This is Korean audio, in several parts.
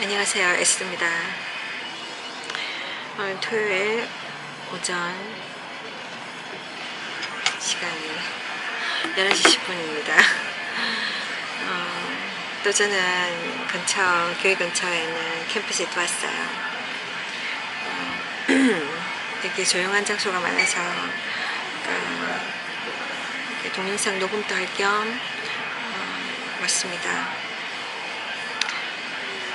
안녕하세요, 에스입니다. 오늘 토요일 오전 시간이 11시 10분입니다. 또 저는 교회 근처에 있는 캠퍼스에 또 왔어요. 되게 조용한 장소가 많아서 동영상 녹음도 할 겸 왔습니다.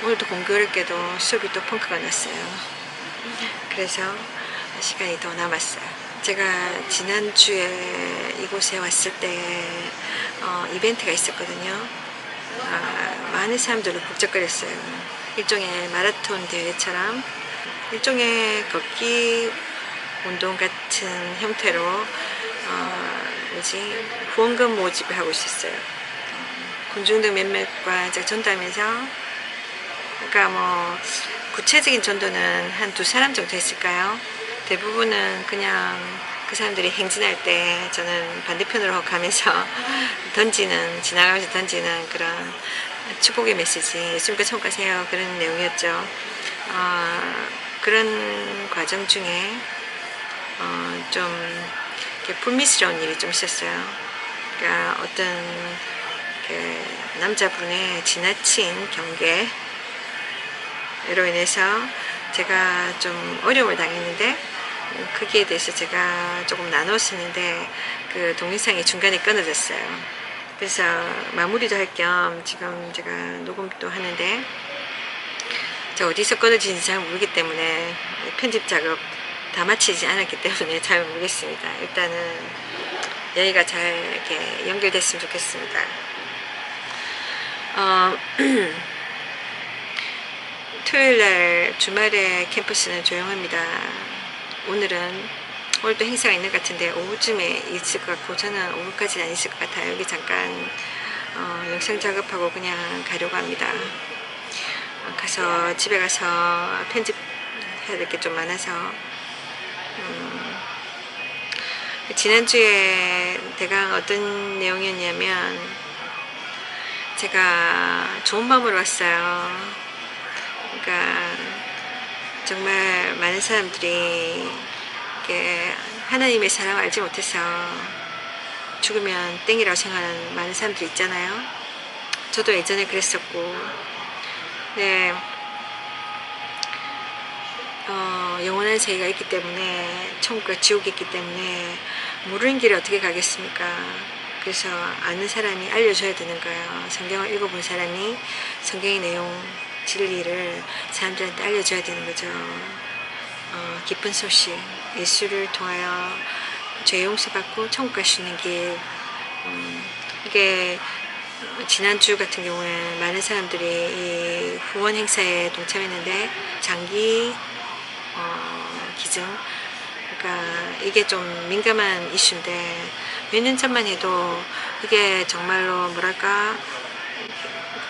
오늘도 공교롭게도 수업이 또 펑크가 났어요. 그래서 시간이 더 남았어요. 제가 지난주에 이곳에 왔을 때 이벤트가 있었거든요. 많은 사람들로 북적거렸어요. 일종의 마라톤 대회처럼 일종의 걷기 운동 같은 형태로 후원금 모집을 하고 있었어요. 군중들 몇몇과 전도하면서, 그러니까 뭐 구체적인 전도는 한 2사람 정도 했을까요? 대부분은 그냥 그 사람들이 행진할 때 저는 반대편으로 가면서 지나가면서 던지는 그런 축복의 메시지, 예수님과 청구하세요, 그런 내용이었죠. 그런 과정 중에 좀 불미스러운 일이 좀 있었어요. 그러니까 어떤 남자분의 지나친 경계 로 인해서 제가 좀 어려움을 당했는데, 거기에 대해서 제가 조금 나눴었는데 그 동영상이 중간에 끊어졌어요. 그래서 마무리도 할 겸 지금 제가 녹음도 하는데, 제가 어디서 끊어지는지 잘 모르기 때문에 편집 작업 다 마치지 않았기 때문에 잘 모르겠습니다. 일단은 여기가 잘 이렇게 연결됐으면 좋겠습니다. 토요일날 주말에 캠퍼스는 조용합니다. 오늘도 행사가 있는 것 같은데 오후쯤에 있을 것 같고, 저는 오후까지는 안 있을 것 같아요. 여기 잠깐 영상 작업하고 그냥 가려고 합니다. 집에 가서 편집해야 될 게 좀 많아서. 지난주에 대강 어떤 내용이었냐면, 제가 좋은 마음으로 왔어요. 그러니까 정말 많은 사람들이 하나님의 사랑을 알지 못해서 죽으면 땡이라고 생각하는 많은 사람들이 있잖아요. 저도 예전에 그랬었고, 네, 영원한 세계가 있기 때문에, 천국과 지옥이 있기 때문에 모르는 길을 어떻게 가겠습니까? 그래서 아는 사람이 알려줘야 되는 거예요. 성경을 읽어본 사람이 성경의 내용, 진리를 사람들한테 알려줘야 되는 거죠. 기쁜 소식, 예수를 통하여 죄 용서받고 천국 갈 수 있는 길. 이게 지난주 같은 경우에 많은 사람들이 이 후원 행사에 동참했는데, 장기 기증, 그러니까 이게 좀 민감한 이슈인데, 몇 년 전만 해도 이게 정말로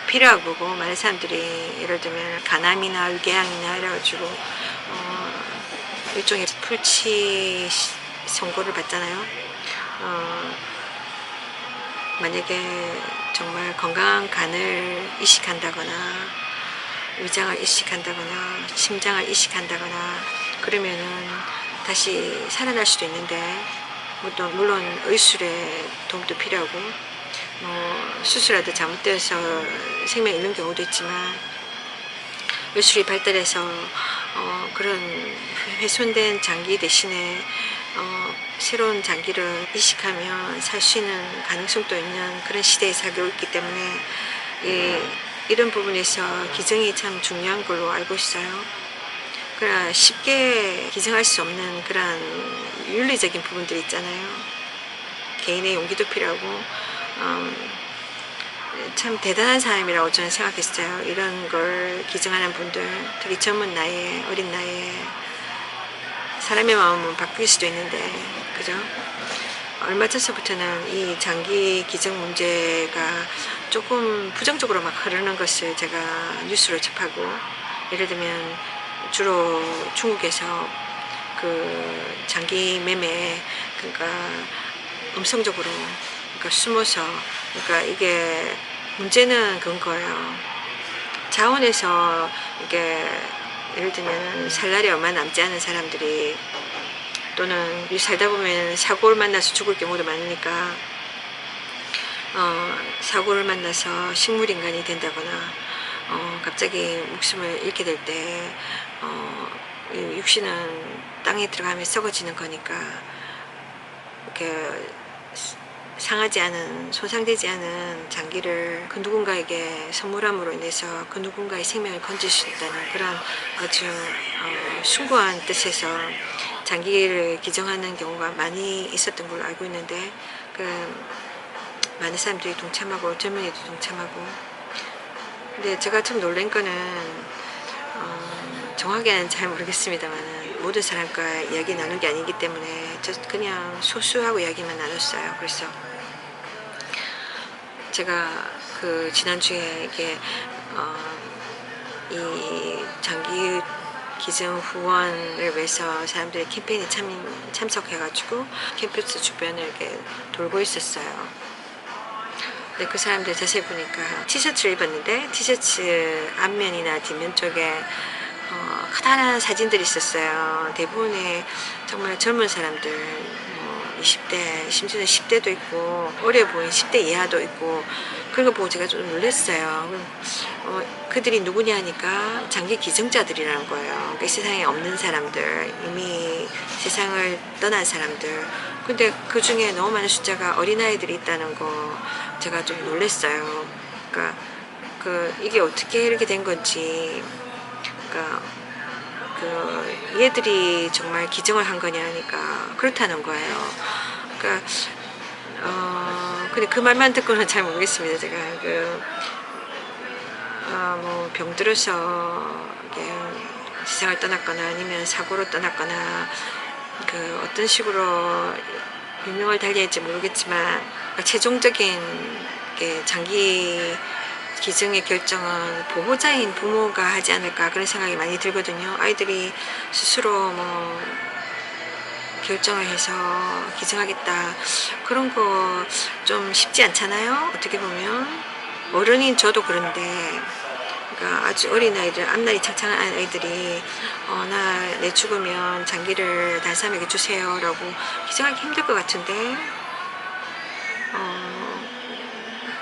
필요하고, 많은 사람들이 예를 들면 간암이나 위궤양이나 이래가지고 일종의 풀치 선고를 받잖아요. 만약에 정말 건강한 간을 이식한다거나 위장을 이식한다거나 심장을 이식한다거나 그러면은 다시 살아날 수도 있는데, 물론 의술의 도움도 필요하고, 수술하다 잘못돼서 생명 잃는 경우도 있지만, 의술이 발달해서 그런 훼손된 장기 대신에 새로운 장기를 이식하면 살 수 있는 가능성도 있는 그런 시대에 살고 있기 때문에, 이런 부분에서 기증이 참 중요한 걸로 알고 있어요. 그러나 쉽게 기증할 수 없는 그런 윤리적인 부분들이 있잖아요. 개인의 용기도 필요하고, 참 대단한 사람이라고 저는 생각했어요. 이런 걸 기증하는 분들, 특히 어린 나이에 사람의 마음은 바뀔 수도 있는데, 그죠? 얼마 전서부터는 이 장기 기증 문제가 조금 부정적으로 막 흐르는 것을 제가 뉴스로 접하고, 예를 들면 주로 중국에서 그 장기 매매, 그러니까 음성적으로, 그러니까 숨어서, 그러니까 이게 문제는 그런 거예요. 자원에서 이게 예를 들면 살 날이 얼마 남지 않은 사람들이, 또는 이 살다 보면 사고를 만나서 죽을 경우도 많으니까 사고를 만나서 식물인간이 된다거나 갑자기 목숨을 잃게 될 때 육신은 땅에 들어가면 썩어지는 거니까 이렇게 상하지 않은, 손상되지 않은 장기를 그 누군가에게 선물함으로 인해서 그 누군가의 생명을 건질 수 있다는 그런 아주 숭고한 뜻에서 장기를 기증하는 경우가 많이 있었던 걸로 알고 있는데, 많은 사람들이 동참하고 젊은이도 동참하고. 근데 제가 좀 놀란 거는 정확히는 잘 모르겠습니다만 모든 사람과 이야기 나눈 게 아니기 때문에 저 그냥 소수하고 이야기만 나눴어요. 그래서 제가 그 지난주에 이게 이 장기 기증 후원을 위해서 사람들이 캠페인에 참석해가지고 캠퍼스 주변을 이렇게 돌고 있었어요. 근데 그 사람들 자세히 보니까 티셔츠를 입었는데 티셔츠 앞면이나 뒷면 쪽에 커다란 사진들이 있었어요. 대부분의 정말 젊은 사람들, 20대, 심지어는 10대도 있고 어려 보이는 10대 이하도 있고, 그런 거 보고 제가 좀 놀랐어요. 그들이 누구냐 하니까 장기 기증자들이라는 거예요. 그러니까 이 세상에 없는 사람들, 이미 세상을 떠난 사람들. 근데 그 중에 너무 많은 숫자가 어린아이들이 있다는 거 제가 좀 놀랐어요. 그러니까 이게 어떻게 이렇게 된 건지, 그러니까 얘들이 정말 기증을 한 거냐 하니까 그렇다는 거예요. 그러니까 근데 그 말만 듣고는 잘 모르겠습니다. 제가 뭐 병들어서 세상을 떠났거나 아니면 사고로 떠났거나 어떤 식으로 유명을 달리할지 모르겠지만 최종적인 장기 기증의 결정은 보호자인 부모가 하지 않을까, 그런 생각이 많이 들거든요. 아이들이 스스로 뭐 결정을 해서 기증하겠다, 그런 거 좀 쉽지 않잖아요. 어떻게 보면 어른인 저도 그런데, 그러니까 아주 어린 아이들, 앞날이 창창한 아이들이 나 죽으면 장기를 다른 사람에게 주세요 라고 기증하기 힘들 것 같은데,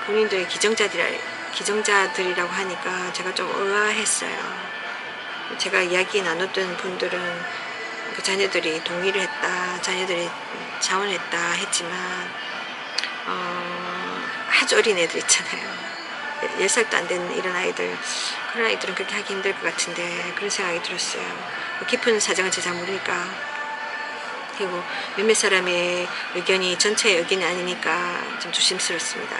본인들의 기증자들이라고 하니까 제가 좀 의아했어요. 제가 이야기 나눴던 분들은 그 자녀들이 동의를 했다, 자녀들이 자원했다 했지만 아주 어린 애들 있잖아요. 10살도 안 된 이런 아이들, 그런 아이들은 그렇게 하기 힘들 것 같은데, 그런 생각이 들었어요. 깊은 사정은 제가 잘 모르니까. 그리고 몇몇 사람의 의견이 전체의 의견이 아니니까 좀 조심스럽습니다.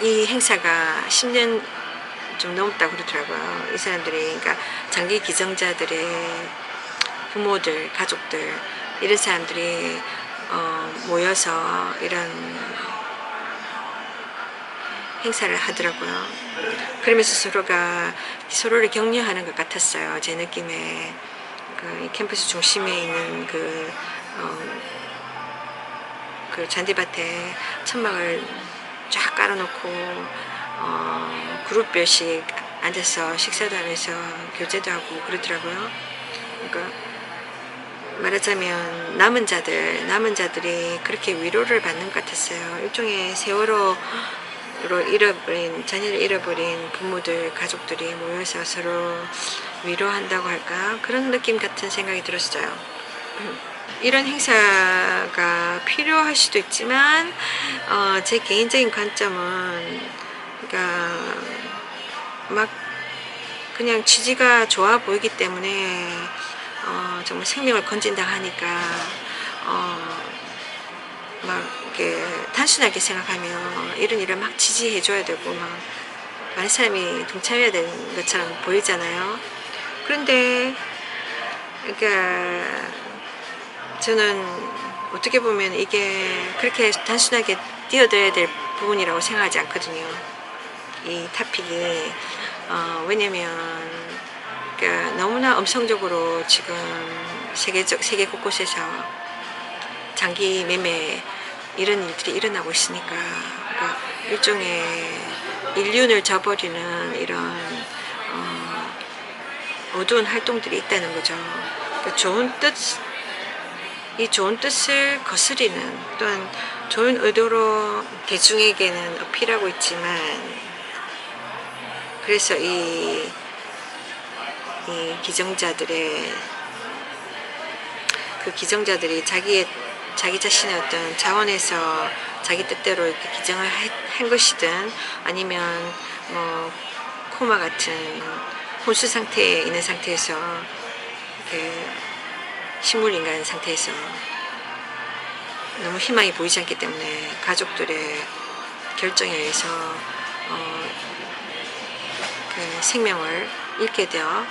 이 행사가 10년 좀 넘었다고 그러더라고요. 이 사람들이, 그러니까 장기 기증자들의 부모들, 가족들, 이런 사람들이 모여서 이런 행사를 하더라고요. 그러면서 서로가 서로를 격려하는 것 같았어요. 제 느낌에. 이 캠퍼스 중심에 있는 그 잔디밭에 천막을 쫙 깔아놓고 그룹별씩 앉아서 식사도 하면서 교제도 하고 그러더라고요. 그러니까 말하자면 남은 자들이 그렇게 위로를 받는 것 같았어요. 일종의 세월호로 자녀를 잃어버린 부모들, 가족들이 모여서 서로 위로한다고 할까, 그런 느낌 같은 생각이 들었어요. 이런 행사가 필요할 수도 있지만 제 개인적인 관점은, 그러니까 막 그냥 취지가 좋아 보이기 때문에 정말 생명을 건진다 하니까 막 이렇게 단순하게 생각하면 이런 일을 막 지지해줘야 되고 막 많은 사람이 동참해야 되는 것처럼 보이잖아요. 그런데 그러니까 저는 어떻게 보면 이게 그렇게 단순하게 뛰어들어야 될 부분이라고 생각하지 않거든요. 이 토픽이 왜냐면 그러니까 너무나 음성적으로 지금 세계 곳곳에서 장기 매매 이런 일들이 일어나고 있으니까, 그러니까 일종의 인륜을 저버리는 이런 어두운 활동들이 있다는 거죠. 그러니까 이 좋은 뜻을 거스리는, 또한 좋은 의도로 대중에게는 어필하고 있지만, 그래서 이 기정자들의 그 기정자들이 자기 자신의 어떤 자원에서 자기 뜻대로 이렇게 기정을 한 것이든, 아니면 뭐 코마 같은 혼수 상태에 있는 상태에서 이렇게 식물인간 상태에서 너무 희망이 보이지 않기 때문에 가족들의 결정에 의해서 그 생명을 잃게 되어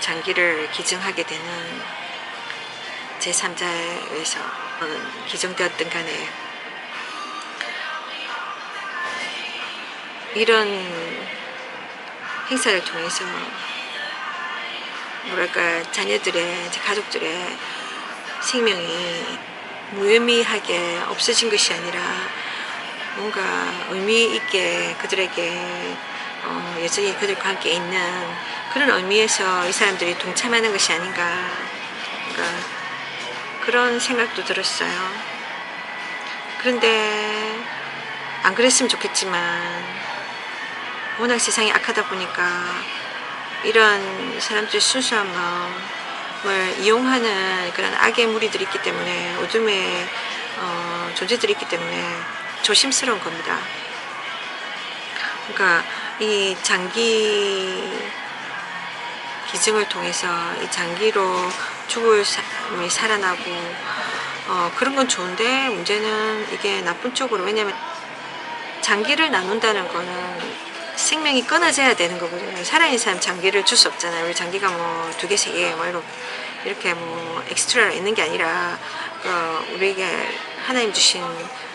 장기를 기증하게 되는 제3자에 의해서 기증되었든 간에, 이런 행사를 통해서 뭐랄까, 자녀들의, 가족들의 생명이 무의미하게 없어진 것이 아니라 뭔가 의미 있게 그들에게 여전히 그들과 함께 있는 그런 의미에서 이 사람들이 동참하는 것이 아닌가, 그러니까 그런 생각도 들었어요. 그런데 안 그랬으면 좋겠지만 워낙 세상이 악하다 보니까 이런 사람들의 순수한 마음을 이용하는 그런 악의 무리들이 있기 때문에, 어둠의 존재들이 있기 때문에 조심스러운 겁니다. 그러니까 이 장기 기증을 통해서 이 장기로 죽을 사람이 살아나고 그런 건 좋은데, 문제는 이게 나쁜 쪽으로, 왜냐면 장기를 나눈다는 거는 생명이 끊어져야 되는 거거든요. 살아있는 사람 장기를 줄 수 없잖아요. 우리 장기가 뭐 2개, 3개 뭐 이렇게 뭐 엑스트라로 있는 게 아니라 우리에게 하나님 주신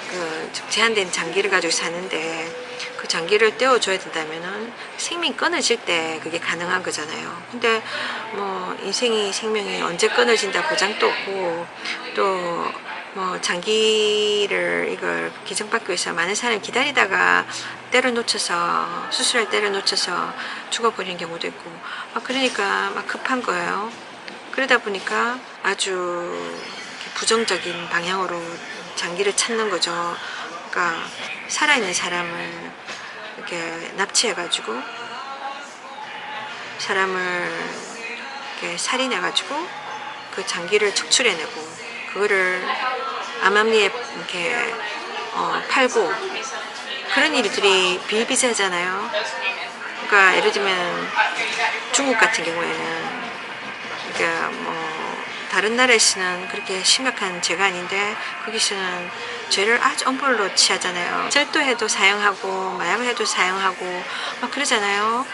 그 제한된 장기를 가지고 사는데, 그 장기를 떼어줘야 된다면은 생명이 끊어질 때 그게 가능한 거잖아요. 근데 뭐 인생이, 생명이 언제 끊어진다 보장도 없고, 또 뭐 장기를 이걸 기증받기 위해서 많은 사람이 기다리다가 때를 놓쳐서, 수술할 때를 놓쳐서 죽어버리는 경우도 있고, 그러니까 막 급한 거예요. 그러다 보니까 아주 부정적인 방향으로 장기를 찾는 거죠. 그러니까 살아있는 사람을 이렇게 납치해가지고 사람을 이렇게 살인해가지고 그 장기를 척출해내고, 그거를 암암리에 이렇게 팔고, 그런 일들이 비일비재하잖아요. 그러니까 예를 들면 중국 같은 경우에는, 그러니까 뭐 다른 나라에서는 그렇게 심각한 죄가 아닌데 거기서는 죄를 아주 엄벌로 취하잖아요. 절도해도 사형하고 마약을 해도 사형하고 막 그러잖아요.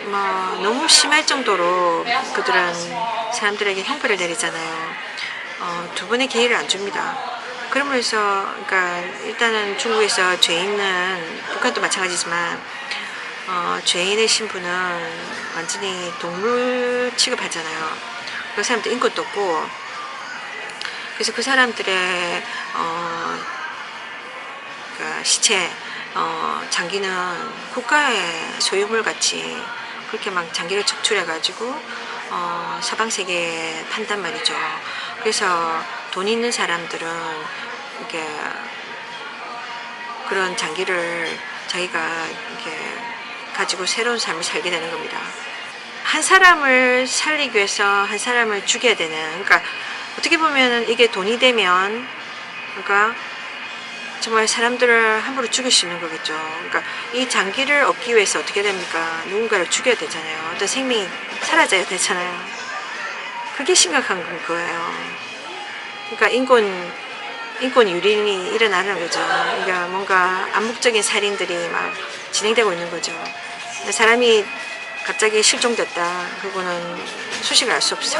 뭐 너무 심할 정도로 그들은 사람들에게 형벌을 내리잖아요. 2번의 기회를 안 줍니다. 그러면서 그러니까 일단은 중국에서 죄인은, 북한도 마찬가지지만 죄인의 신분은 완전히 동물 취급하잖아요. 그 사람들 인권도 없고, 그래서 그 사람들의 그러니까 시체, 장기는 국가의 소유물 같이 그렇게 막 장기를 척출해가지고 서방 세계에 판단 말이죠. 그래서 돈 있는 사람들은 이렇게 그런 장기를 자기가 이렇게 가지고 새로운 삶을 살게 되는 겁니다. 한 사람을 살리기 위해서 한 사람을 죽여야 되는, 그러니까 어떻게 보면 이게 돈이 되면, 그러니까 정말 사람들을 함부로 죽일 수 있는 거겠죠. 그러니까 이 장기를 얻기 위해서 어떻게 됩니까? 누군가를 죽여야 되잖아요. 어떤 생명이 사라져야 되잖아요. 그게 심각한 거예요. 그러니까 인권 유린이 일어나는 거죠. 그러니까 뭔가 암묵적인 살인들이 막 진행되고 있는 거죠. 사람이 갑자기 실종됐다, 그거는 소식을 알 수 없어.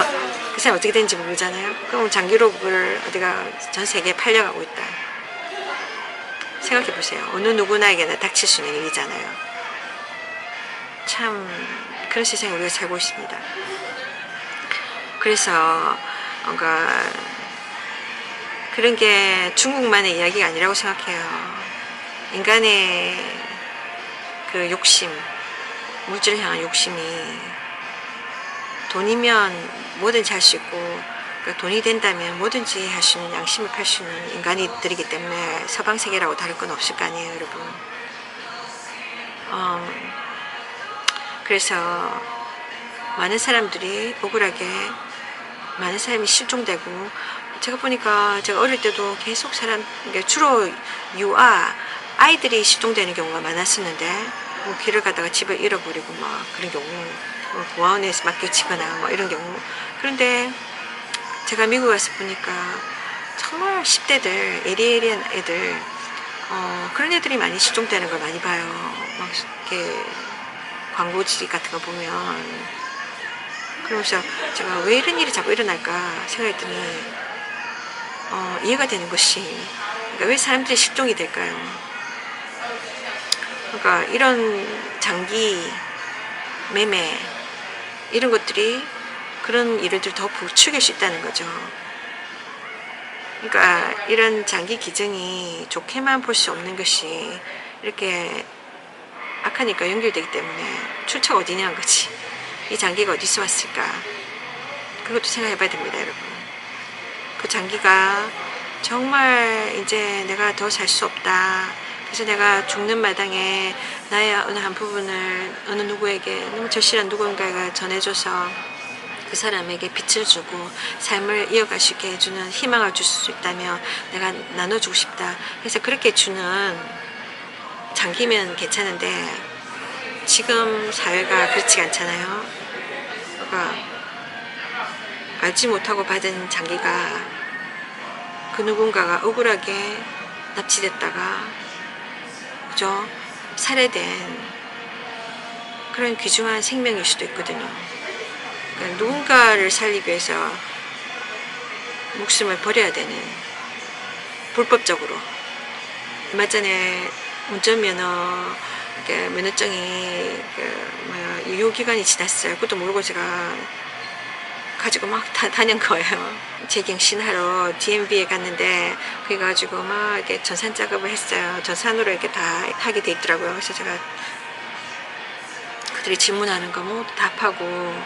그 사람이 어떻게 된지 모르잖아요. 그럼 장기로 그걸 어디가 전 세계에 팔려가고 있다. 생각해 보세요. 어느 누구나에게나 닥칠 수 있는 일이잖아요. 참 그런 세상에 우리가 살고 있습니다. 그래서 뭔가 그런 게 중국만의 이야기가 아니라고 생각해요. 인간의 그 욕심, 물질을 향한 욕심이 돈이면 뭐든지 할 수 있고, 그러니까 돈이 된다면 뭐든지 할 수 있는, 양심을 팔 수 있는 인간이들이기 때문에 서방 세계라고 다를 건 없을 거 아니에요, 여러분. 그래서 많은 사람들이 억울하게, 많은 사람이 실종되고, 제가 보니까 제가 어릴 때도 계속 주로 유아 아이들이 실종되는 경우가 많았었는데, 뭐 길을 가다가 집을 잃어버리고 막 그런 경우, 보안에서 맡겨지거나 뭐 이런 경우. 그런데 제가 미국 와서 보니까 정말 10대들, 예리예리한 애들, 그런 애들이 많이 실종되는 걸 많이 봐요. 막 이렇게 광고지 같은 거 보면. 그러면서 제가 왜 이런 일이 자꾸 일어날까 생각했더니, 이해가 되는 것이, 그러니까 왜 사람들이 실종이 될까요? 그러니까 이런 장기 매매 이런 것들이 그런 일들을 더 부추길 수 있다는 거죠. 그러니까 이런 장기 기증이 좋게만 볼 수 없는 것이 이렇게 악하니까 연결되기 때문에 출처가 어디냐는 거지. 이 장기가 어디서 왔을까? 그것도 생각해 봐야 됩니다, 여러분. 그 장기가 정말 이제 내가 더 살 수 없다. 그래서 내가 죽는 마당에 나의 어느 한 부분을 어느 누구에게, 너무 절실한 누군가가 전해줘서 그 사람에게 빛을 주고 삶을 이어갈 수 있게 해주는 희망을 줄 수 있다면 내가 나눠주고 싶다. 그래서 그렇게 주는 장기면 괜찮은데, 지금 사회가 그렇지 않잖아요. 그러니까 알지 못하고 받은 장기가 그 누군가가 억울하게 납치됐다가, 그죠? 살해된 그런 귀중한 생명일 수도 있거든요. 그러니까 누군가를 살리기 위해서 목숨을 버려야 되는, 불법적으로. 얼마 전에 운전면허, 면허증이 유효기간이 지났어요. 그것도 모르고 제가 가지고 막 다닌 거예요. 재갱신하러 DMV에 갔는데, 그래가지고 막 이렇게 전산 작업을 했어요. 전산으로 이렇게 다 하게 돼 있더라고요. 그래서 제가 그들이 질문하는 거 뭐 답하고,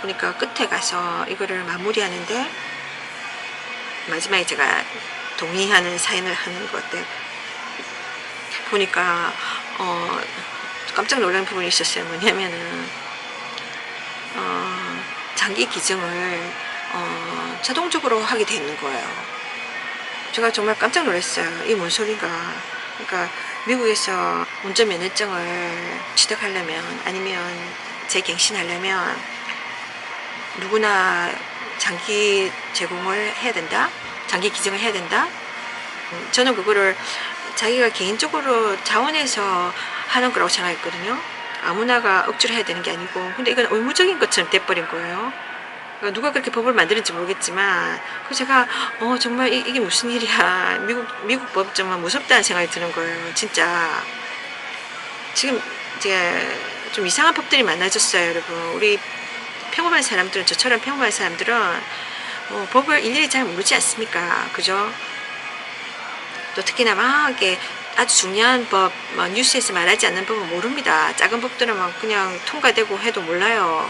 보니까 끝에 가서 이거를 마무리하는데, 마지막에 제가 동의하는 사인을 하는 것 같아요. 보니까 깜짝 놀란 부분이 있었어요. 뭐냐면은 장기 기증을 자동적으로 하게 돼 있는 거예요. 제가 정말 깜짝 놀랐어요. 이게 뭔 소린가. 그러니까 미국에서 운전면허증을 취득하려면, 아니면 재갱신하려면 누구나 장기 제공을 해야 된다? 장기 기증을 해야 된다? 저는 그거를 자기가 개인적으로 자원해서 하는 거라고 생각했거든요. 아무나가 억지로 해야 되는 게 아니고. 근데 이건 의무적인 것처럼 돼버린 거예요. 그러니까 누가 그렇게 법을 만드는지 모르겠지만, 그래서 제가 정말 이게 무슨 일이야. 미국 법 정말 무섭다는 생각이 드는 거예요. 진짜 지금 이제 좀 이상한 법들이 많아졌어요, 여러분. 우리 평범한 사람들은, 저처럼 평범한 사람들은 법을 일일이 잘 모르지 않습니까? 그죠? 또 특히나 막 이렇게 아주 중요한 법, 뉴스에서 말하지 않는 법은 모릅니다. 작은 법들은 막 그냥 통과되고 해도 몰라요.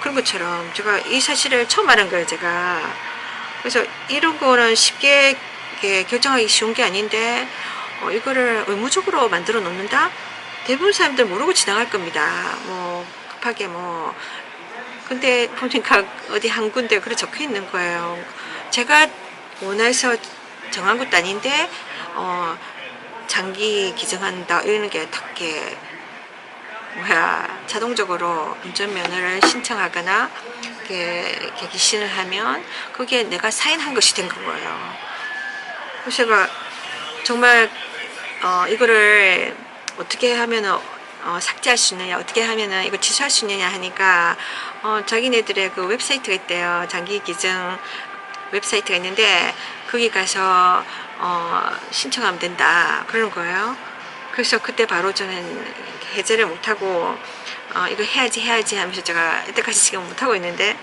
그런 것처럼 제가 이 사실을 처음 말한 거예요, 제가. 그래서 이런 거는 쉽게 결정하기 쉬운 게 아닌데, 이거를 의무적으로 만들어 놓는다? 대부분 사람들 모르고 지나갈 겁니다. 뭐 급하게 뭐. 근데 보니까 어디 한 군데 그렇게 적혀 있는 거예요. 제가 원해서 정한 것도 아닌데 장기 기증한다 이런 게 딱게 자동적으로 운전면허를 신청하거나 이렇게 기신을 하면 그게 내가 사인한 것이 된 거예요. 그래서 제가 정말 이거를 어떻게 하면 삭제할 수 있느냐, 어떻게 하면 이거 취소할 수 있느냐 하니까 자기네들의 그 웹사이트가 있대요. 장기 기증 웹사이트가 있는데 거기 가서 신청하면 된다 그러는 거예요. 그래서 그때 바로 저는 해제를 못하고 이거 해야지 하면서 제가 이때까지 지금 못하고 있는데,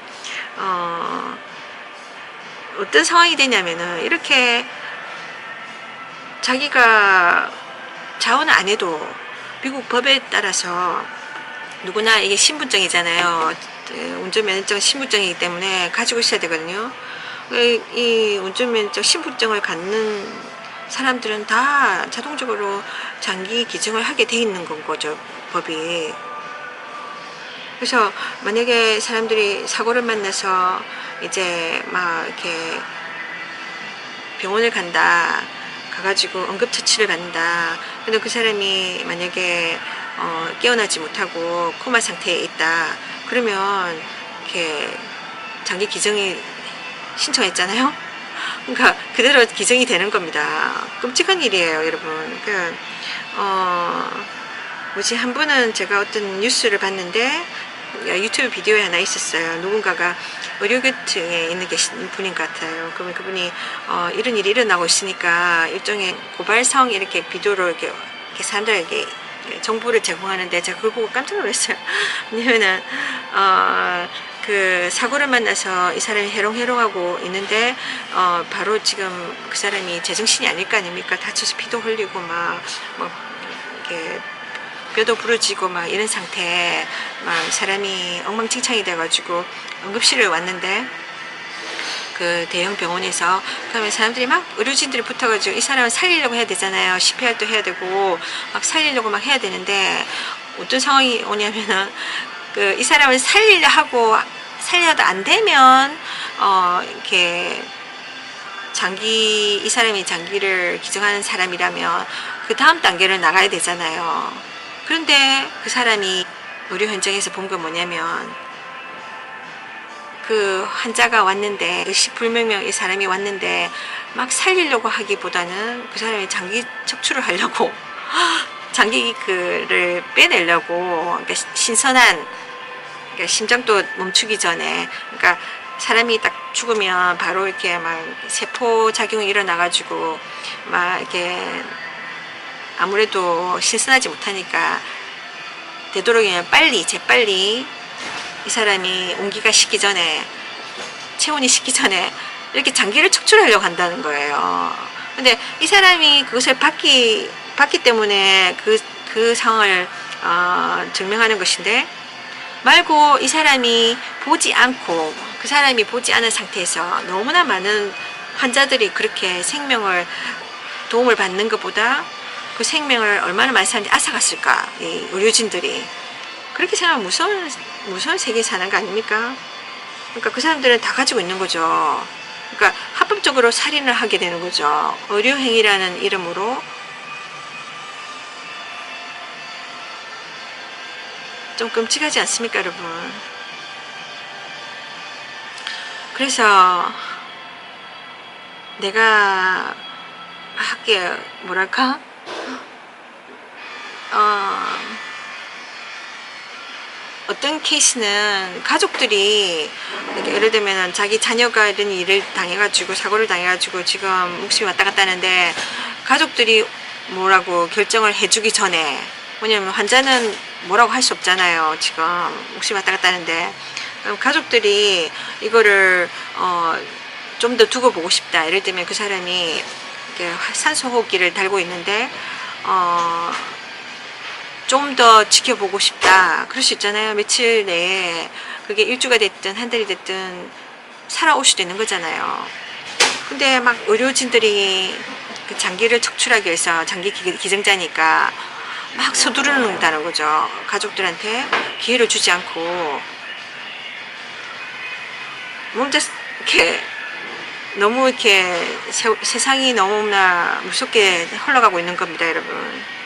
어떤 상황이 되냐면은 이렇게 자기가 자원 안 해도 미국 법에 따라서 누구나 이게 신분증이잖아요. 운전면허증 신분증이기 때문에 가지고 있어야 되거든요. 이 운전면허증 신분증을 갖는 사람들은 다 자동적으로 장기 기증을 하게 돼 있는 건 거죠, 법이. 그래서 만약에 사람들이 사고를 만나서 이제 막 이렇게 병원을 간다, 가가지고 응급처치를 받는다. 근데 그 사람이 만약에 깨어나지 못하고 코마 상태에 있다. 그러면 이렇게 장기 기증이 신청했잖아요. 그러니까 그대로 기증이 되는 겁니다. 끔찍한 일이에요, 여러분. 그러니까 뭐지, 한 분은 제가 어떤 뉴스를 봤는데 유튜브 비디오에 하나 있었어요. 누군가가 의료계층에 있는 계신 분인 것 같아요. 그러면 그분이 이런 일이 일어나고 있으니까 일종의 고발성 이렇게 비디오로 이렇게 사람들에게 정보를 제공하는데, 제가 그걸 보고 깜짝 놀랐어요. 왜냐면은 그 사고를 만나서 이 사람이 해롱해롱하고 있는데 바로 지금 그 사람이 제정신이 아닐 거 아닙니까? 다쳐서 피도 흘리고 막 이렇게 뼈도 부러지고 막 이런 상태에 막 사람이 엉망진창이 돼가지고 응급실에 왔는데, 그 대형 병원에서 그러면 사람들이 막 의료진들이 붙어가지고 이 사람을 살리려고 해야 되잖아요. CPR도 해야 되고 막 살리려고 막 해야 되는데, 어떤 상황이 오냐면은 그 이 사람을 살리려 하고 살려도 안 되면 이렇게 이 사람이 장기를 기증하는 사람이라면 그 다음 단계를 나가야 되잖아요. 그런데 그 사람이 의료 현장에서 본 건 뭐냐면, 그 환자가 왔는데, 의식불명의 사람이 왔는데 막 살리려고 하기보다는 그 사람이 장기 척추를 하려고 장기를 빼내려고, 그러니까 신선한, 그러니까 심장도 멈추기 전에, 그러니까 사람이 딱 죽으면 바로 이렇게 막 세포 작용이 일어나가지고 막 이렇게 아무래도 신선하지 못하니까 되도록이면 재빨리 이 사람이 온기가 식기 전에, 체온이 식기 전에 이렇게 장기를 척출하려고 한다는 거예요. 근데 이 사람이 그것을 봤기 때문에 그 상황을 증명하는 것인데, 말고 이 사람이 보지 않고, 그 사람이 보지 않은 상태에서 너무나 많은 환자들이 그렇게 생명을 도움을 받는 것보다 그 생명을 얼마나 많은 사람들이 앗아갔을까, 이 의료진들이. 그렇게 생각하면 무서운 세계에 사는 거 아닙니까? 그러니까 그 사람들은 다 가지고 있는 거죠. 그러니까 합법적으로 살인을 하게 되는 거죠. 의료행위라는 이름으로. 좀 끔찍하지 않습니까, 여러분? 그래서 내가 뭐랄까? 어떤 케이스는 가족들이, 예를 들면 자기 자녀가 이런 일을 당해가지고, 사고를 당해가지고 지금 목숨이 왔다 갔다 하는데, 가족들이 뭐라고 결정을 해주기 전에, 왜냐면 환자는 뭐라고 할 수 없잖아요. 지금 목숨이 왔다 갔다 하는데, 가족들이 이거를 좀 더 두고 보고 싶다. 예를 들면 그 사람이 산소호흡기를 달고 있는데 좀 더 지켜보고 싶다. 그럴 수 있잖아요. 며칠 내에, 그게 일주가 됐든 한 달이 됐든 살아올 수도 있는 거잖아요. 근데 막 의료진들이 그 장기를 척출하기 위해서, 장기 기증자니까 막 서두르는다는 거죠. 가족들한테 기회를 주지 않고 먼저 이렇게 너무 이렇게 세상이 너무나 무섭게 흘러가고 있는 겁니다, 여러분.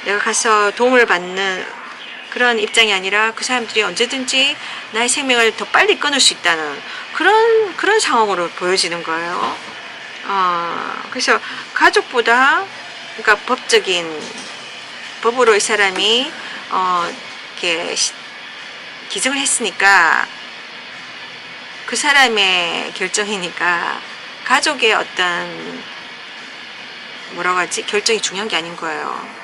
내가 가서 도움을 받는 그런 입장이 아니라 그 사람들이 언제든지 나의 생명을 더 빨리 끊을 수 있다는 그런 상황으로 보여지는 거예요. 그래서 가족보다, 그러니까 법으로 이 사람이 이렇게 기증을 했으니까 그 사람의 결정이니까 가족의 어떤 뭐라고 하지? 결정이 중요한 게 아닌 거예요.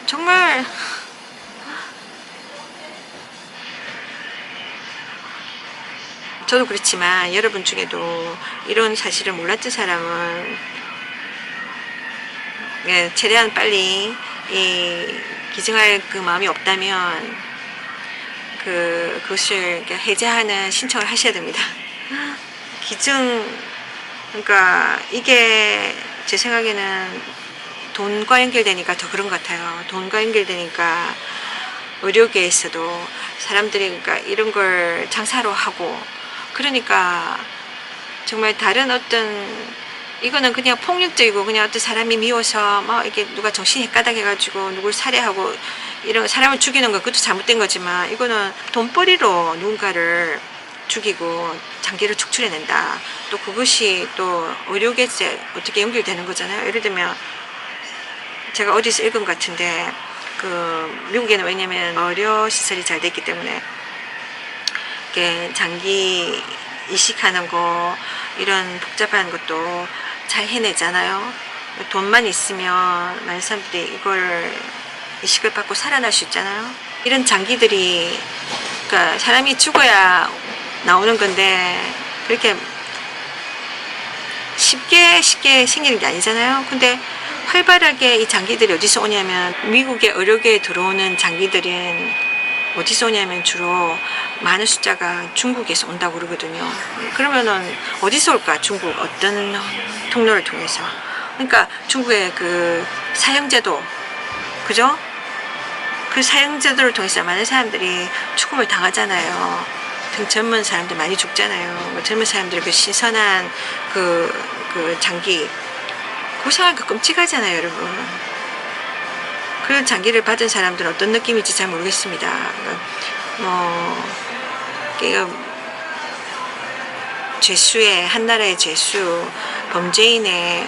정말 저도 그렇지만 여러분 중에도 이런 사실을 몰랐던 사람은 최대한 빨리 기증할 그 마음이 없다면 그것을 이렇게 해제하는 신청을 하셔야 됩니다. 기증, 그러니까 이게 제 생각에는 돈과 연결되니까 더 그런 것 같아요. 돈과 연결되니까 의료계에서도 사람들이 그러니까 이런 걸 장사로 하고, 그러니까 정말 다른 어떤, 이거는 그냥 폭력적이고 그냥 어떤 사람이 미워서 막 이렇게 누가 정신이 헷가닥해가지고 누굴 살해하고 이런 사람을 죽이는 거, 그것도 잘못된 거지만, 이거는 돈벌이로 누군가를 죽이고 장기를 축출해낸다. 또 그것이 또 의료계에 어떻게 연결되는 거잖아요. 예를 들면 제가 어디서 읽은 것 같은데, 그 미국에는 왜냐면 의료 시설이 잘 됐기 때문에 이렇게 장기 이식하는 거 이런 복잡한 것도 잘 해내잖아요. 돈만 있으면 많은 사람들이 이걸 이식을 받고 살아날 수 있잖아요. 이런 장기들이, 그러니까 사람이 죽어야 나오는 건데 그렇게 쉽게 생기는 게 아니잖아요. 근데 활발하게 이 장기들이 어디서 오냐면, 미국의 의료계에 들어오는 장기들은 어디서 오냐면 주로 많은 숫자가 중국에서 온다고 그러거든요. 그러면은 어디서 올까? 중국 어떤 통로를 통해서. 그러니까 중국의 그 사형제도, 그죠? 그 사형제도를 통해서 많은 사람들이 죽음을 당하잖아요. 젊은 사람들 많이 죽잖아요. 젊은 사람들의 그 신선한 그 장기, 그거 생각하니까 끔찍하잖아요, 여러분. 그런 장기를 받은 사람들은 어떤 느낌인지 잘 모르겠습니다. 죄수의, 한 나라의 죄수, 범죄인의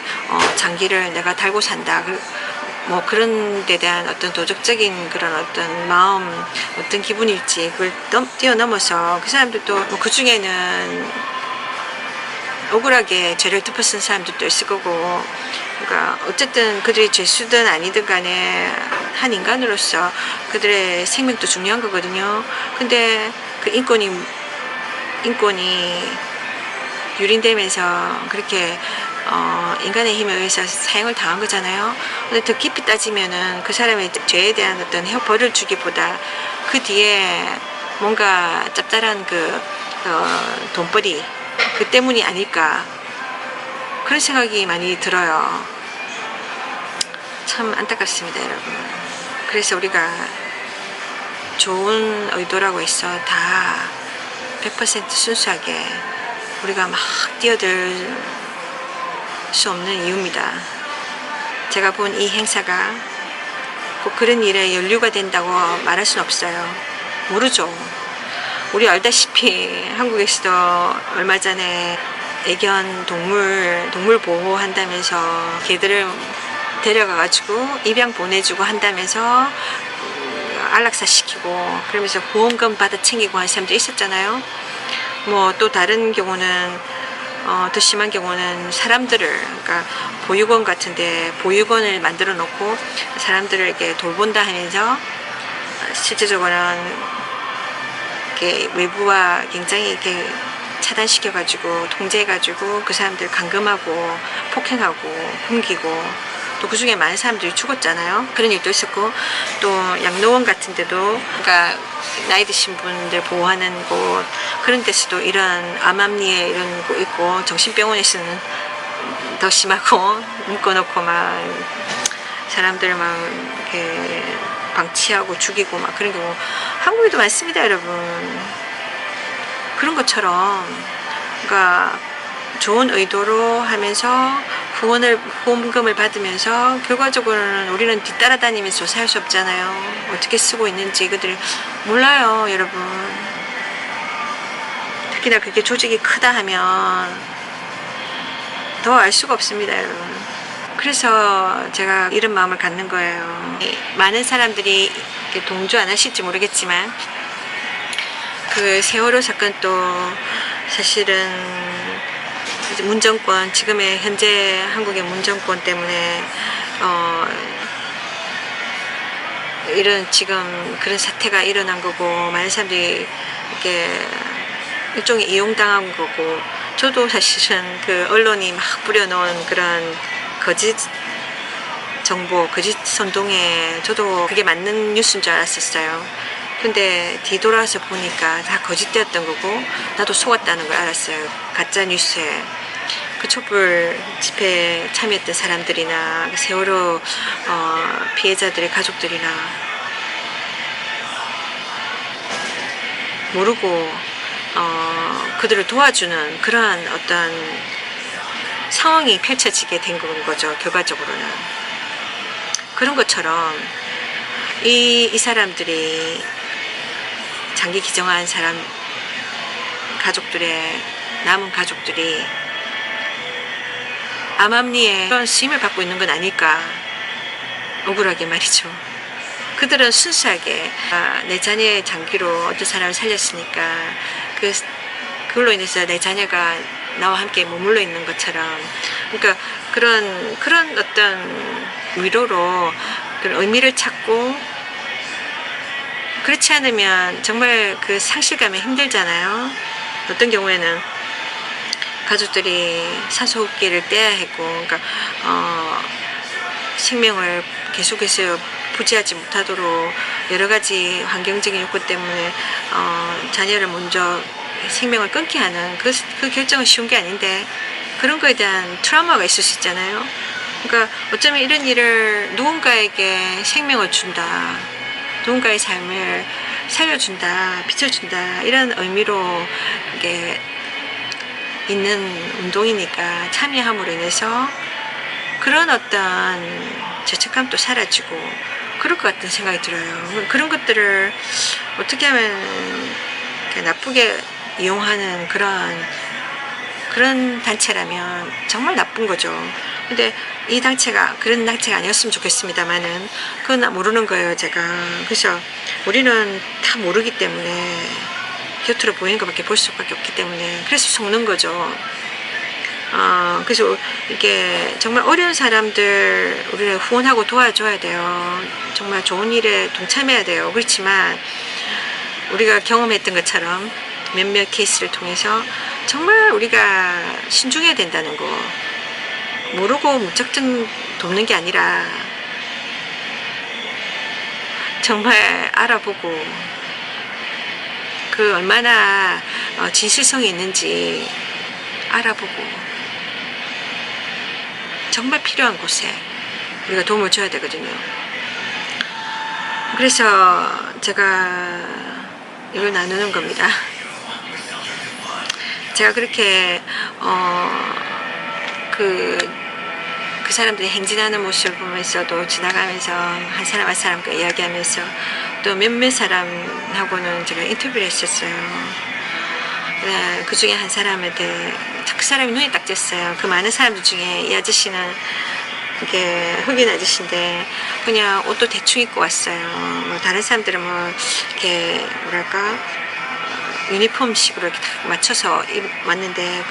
장기를 내가 달고 산다. 뭐 그런 데 대한 어떤 도덕적인 그런 어떤 마음, 어떤 기분일지 그걸 뛰어넘어서 그 사람들도 뭐 그 중에는 억울하게 죄를 덮어쓴 사람들도 있을 거고, 그러니까 어쨌든 그들이 죄수든 아니든 간에 한 인간으로서 그들의 생명도 중요한 거거든요. 근데 그 인권이 유린되면서 그렇게 인간의 힘에 의해서 사형을 당한 거잖아요. 근데 더 깊이 따지면은 그 사람의 죄에 대한 어떤 벌을 주기보다 그 뒤에 뭔가 짭짤한 돈벌이, 그 때문이 아닐까, 그런 생각이 많이 들어요. 참 안타깝습니다, 여러분. 그래서 우리가 좋은 의도라고 해서 다 100% 순수하게 우리가 막 뛰어들 수 없는 이유입니다. 제가 본 이 행사가 꼭 그런 일에 연루가 된다고 말할 수는 없어요. 모르죠. 우리 알다시피 한국에서도 얼마 전에 애견 동물 보호한다면서 개들을 데려가가지고 입양 보내주고 한다면서 안락사 시키고, 그러면서 보험금 받아 챙기고 하는 사람들이 있었잖아요. 뭐 또 다른 경우는 더 심한 경우는 사람들을, 그러니까 보육원 같은데 보육원을 만들어 놓고 사람들을 이렇게 돌본다 하면서 실제적으로는 이렇게 외부와 굉장히 이렇게 차단시켜가지고 통제해가지고 그 사람들 감금하고 폭행하고 굶기고, 또 그 중에 많은 사람들이 죽었잖아요. 그런 일도 있었고, 또 양로원 같은 데도, 그러니까 나이 드신 분들 보호하는 곳, 그런 데서도 이런 암암리에 이런 거 있고, 정신병원에서는 더 심하고, 묶어놓고 막 사람들 막 이렇게 방치하고 죽이고 막 그런 경우 한국에도 많습니다, 여러분. 그런 것처럼, 그러니까 좋은 의도로 하면서 후원금을 받으면서 결과적으로는 우리는 뒤따라다니면서 살 수 없잖아요. 어떻게 쓰고 있는지 그들이 몰라요, 여러분. 특히나 그게 조직이 크다 하면 더 알 수가 없습니다, 여러분. 그래서 제가 이런 마음을 갖는 거예요. 많은 사람들이 동조 안 하실지 모르겠지만, 그 세월호 사건도 사실은 문정권, 지금의 현재 한국의 문정권 때문에 이런 지금 그런 사태가 일어난 거고, 많은 사람들이 이렇게 일종의 이용당한 거고, 저도 사실은 그 언론이 막 뿌려놓은 그런 거짓 정보, 거짓 선동에 저도 그게 맞는 뉴스인 줄 알았었어요. 근데 뒤돌아서 보니까 다 거짓되었던 거고 나도 속았다는 걸 알았어요. 가짜 뉴스에. 그 촛불 집회에 참여했던 사람들이나 세월호 피해자들의 가족들이나 모르고 그들을 도와주는 그러한 어떤 상황이 펼쳐지게 된 거죠. 결과적으로는 그런 것처럼 이 사람들이 장기 기증한 사람 가족들의 남은 가족들이 암암리에 그런 쓰임을 받고 있는 건 아닐까, 억울하게 말이죠. 그들은 순수하게 내 자녀의 장기로 어떤 사람을 살렸으니까 그걸로 인해서 내 자녀가 나와 함께 머물러 있는 것처럼, 그러니까 그런 어떤 위로로 그런 의미를 찾고, 그렇지 않으면 정말 그 상실감이 힘들잖아요. 어떤 경우에는 가족들이 산소호흡기를 떼야 했고, 그러니까 생명을 계속해서 부지하지 못하도록 여러 가지 환경적인 요건 때문에 자녀를 먼저 생명을 끊게 하는 그 결정은 쉬운 게 아닌데, 그런 거에 대한 트라우마가 있을 수 있잖아요. 그러니까 어쩌면 이런 일을 누군가에게 생명을 준다, 누군가의 삶을 살려준다, 비춰준다, 이런 의미로 이게 있는 운동이니까 참여함으로 인해서 그런 어떤 죄책감도 사라지고 그럴 것 같은 생각이 들어요. 그런 것들을 어떻게 하면 나쁘게 이용하는 그런 단체라면 정말 나쁜 거죠. 근데 이 단체가 그런 단체가 아니었으면 좋겠습니다만은 그건 모르는 거예요, 제가. 그래서 우리는 다 모르기 때문에 곁으로 보이는 것밖에 볼 수밖에 없기 때문에 그래서 속는 거죠. 그래서 이게 정말 어려운 사람들 우리는 후원하고 도와줘야 돼요. 정말 좋은 일에 동참해야 돼요. 그렇지만 우리가 경험했던 것처럼 몇몇 케이스를 통해서 정말 우리가 신중해야 된다는 거, 모르고 무작정 돕는 게 아니라 정말 알아보고 그 얼마나 진실성이 있는지 알아보고 정말 필요한 곳에 우리가 도움을 줘야 되거든요. 그래서 제가 이걸 나누는 겁니다. 제가 그렇게 그 사람들이 행진하는 모습을 보면서도 지나가면서 한 사람 한 사람과 이야기하면서 또 몇몇 사람하고는 제가 인터뷰를 했었어요. 네, 그 중에 한 사람한테 그 사람이 눈이 딱 띄었어요. 그 많은 사람들 중에 이 아저씨는 이게 흑인 아저씨인데 그냥 옷도 대충 입고 왔어요. 뭐 다른 사람들은 뭐 이렇게 뭐랄까 유니폼식으로 이렇게 딱 맞춰서 왔는데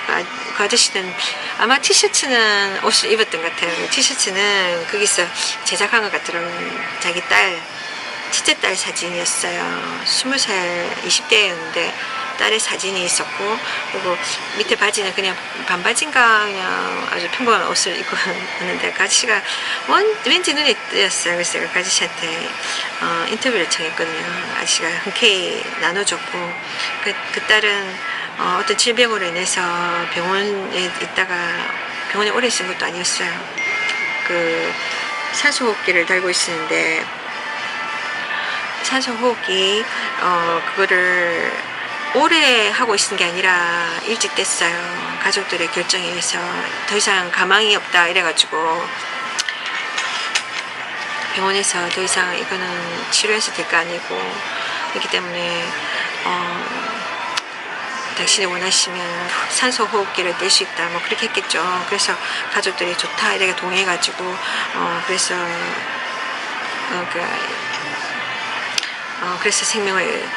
그 아저씨는 아마 티셔츠는 옷을 입었던 것 같아요. 티셔츠는 거기서 제작한 것 같더라고요. 자기 첫째 딸 사진이었어요. 20살 20대였는데 딸의 사진이 있었고, 그리고 밑에 바지는 그냥 반바지인가 그냥 아주 평범한 옷을 입고 왔는데 그 아저씨가 왠지 눈에 띄었어요. 그래서 제가 그 아저씨한테 인터뷰를 청했거든요. 아저씨가 흔쾌히 나눠줬고, 그 딸은 어떤 질병으로 인해서 병원에 있다가 병원에 오래 있은 것도 아니었어요. 그 산소호흡기를 달고 있었는데 산소호흡기 그거를 오래 하고 있는 게 아니라 일찍 뗐어요. 가족들의 결정에 의해서 더 이상 가망이 없다 이래가지고 병원에서 더 이상 이거는 치료해서 될 거 아니고, 그렇기 때문에 당신이 원하시면 산소호흡기를 뗄 수 있다 뭐 그렇게 했겠죠. 그래서 가족들이 좋다 이렇게 동의해가지고 그래서 그래서 생명을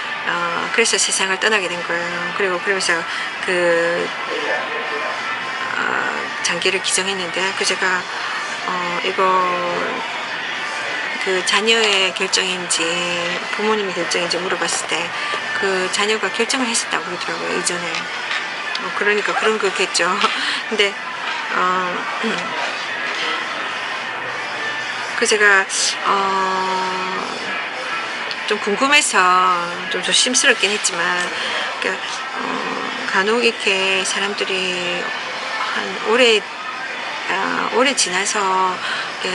그래서 세상을 떠나게 된 거예요. 그리고 그러면서 장기를 기증했는데 제가 이거 그 자녀의 결정인지 부모님의 결정인지 물어봤을 때 그 자녀가 결정을 했었다고 그러더라고요, 이전에. 그러니까 그런 거겠죠. 근데 그 제가 좀 궁금해서 좀 조심스럽긴 했지만, 그러니까 간혹 이렇게 사람들이 한 오래 지나서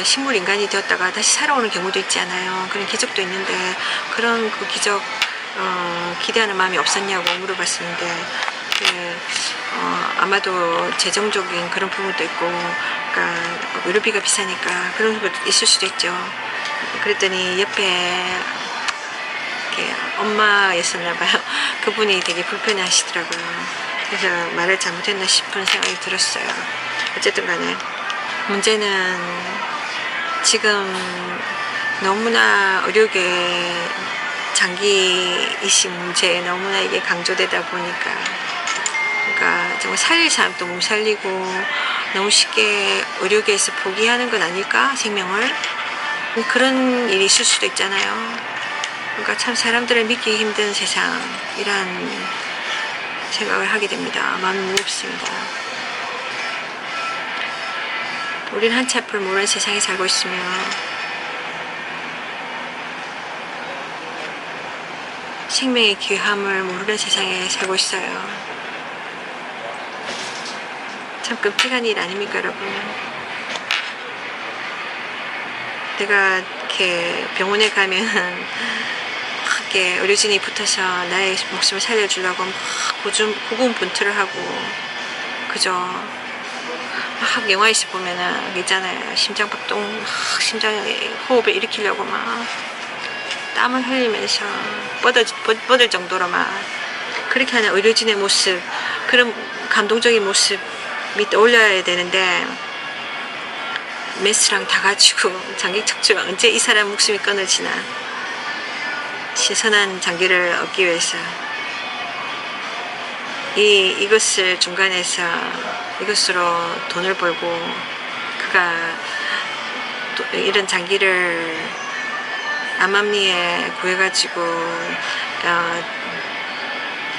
식물 인간이 되었다가 다시 살아오는 경우도 있지 않아요. 그런 기적도 있는데, 그런 그 기적 기대하는 마음이 없었냐고 물어봤었는데, 아마도 재정적인 그런 부분도 있고, 그러니까 의료비가 비싸니까 그런 것도 있을 수도 있죠. 그랬더니 옆에 이렇게 엄마였었나봐요. 그분이 되게 불편해 하시더라고요. 그래서 말을 잘못했나 싶은 생각이 들었어요. 어쨌든 간에 문제는 지금 너무나 의료계 장기 이식 문제에 너무나 이게 강조되다 보니까, 그러니까 정말 살릴 사람도 못 살리고 너무 쉽게 의료계에서 포기하는 건 아닐까, 생명을. 그런 일이 있을 수도 있잖아요. 그러니까 참 사람들을 믿기 힘든 세상이란 생각을 하게 됩니다. 마음이 무겁습니다. 우리는 한치 앞을 모르는 세상에 살고 있으며, 생명의 귀함을 모르는 세상에 살고 있어요. 참 끔찍한 일 아닙니까, 여러분? 내가 이렇게 병원에 가면 이렇게 의료진이 붙어서 나의 목숨을 살려주려고 막 고군분투를 하고, 그죠? 막 영화에서 보면은 있잖아요. 심장박동, 막 심장에 호흡을 일으키려고 막 땀을 흘리면서 뻗을 정도로 막 그렇게 하는 의료진의 모습, 그런 감동적인 모습이 떠올려야 되는데, 메스랑 다 가지고 장기 척추가 언제 이 사람 목숨이 끊어지나, 신선한 장기를 얻기 위해서 이것을 중간에서 이것으로 돈을 벌고, 그가 이런 장기를 암암리에 구해가지고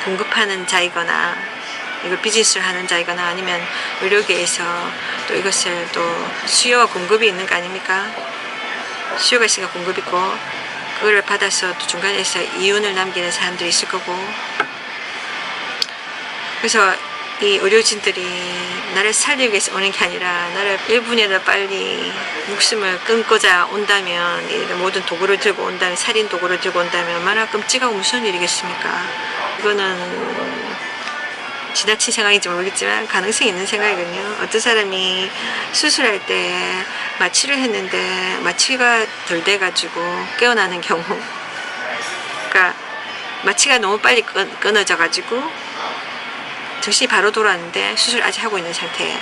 공급하는 자이거나, 이걸 비즈니스를 하는 자이거나, 아니면 의료계에서 또 이것을 또 수요와 공급이 있는 거 아닙니까? 수요가 있으니까 공급이 있고, 그거를 받아서 또 중간에서 이윤을 남기는 사람들이 있을 거고. 그래서 이 의료진들이 나를 살리기 위해서 오는 게 아니라 나를 1분이라도 빨리 목숨을 끊고자 온다면, 모든 도구를 들고 온다면, 살인 도구를 들고 온다면 얼마나 끔찍하고 무서운 일이겠습니까? 이거는 지나친 생각인지 모르겠지만 가능성이 있는 생각이거든요. 어떤 사람이 수술할 때 마취를 했는데 마취가 덜 돼가지고 깨어나는 경우, 그러니까 마취가 너무 빨리 끊어져 가지고 정신이 바로 돌아왔는데 수술 아직 하고 있는 상태에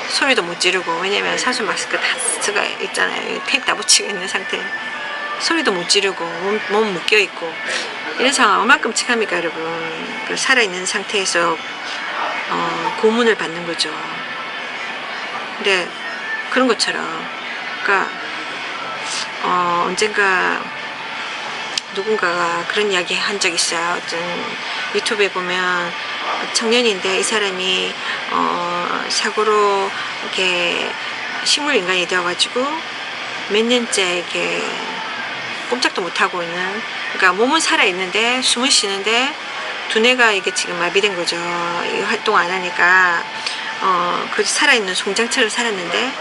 소리도 못 지르고, 왜냐면 산소 마스크 다 있잖아요. 테이프 다 붙이고 있는 상태, 소리도 못 지르고 몸 묶여 있고, 이런 상황 얼마나 끔찍합니까, 여러분? 그 살아있는 상태에서 고문을 받는 거죠. 근데 그런 것처럼, 그러니까 언젠가 누군가가 그런 이야기 한 적 있어요. 어떤 유튜브에 보면 청년인데 이 사람이 사고로 이렇게 식물 인간이 되어가지고 몇 년째 이렇게 꼼짝도 못하고 있는, 그러니까 몸은 살아있는데 숨을 쉬는데 두뇌가 이게 지금 마비된 거죠. 이 활동 안 하니까. 그 살아있는 송장처럼 살았는데,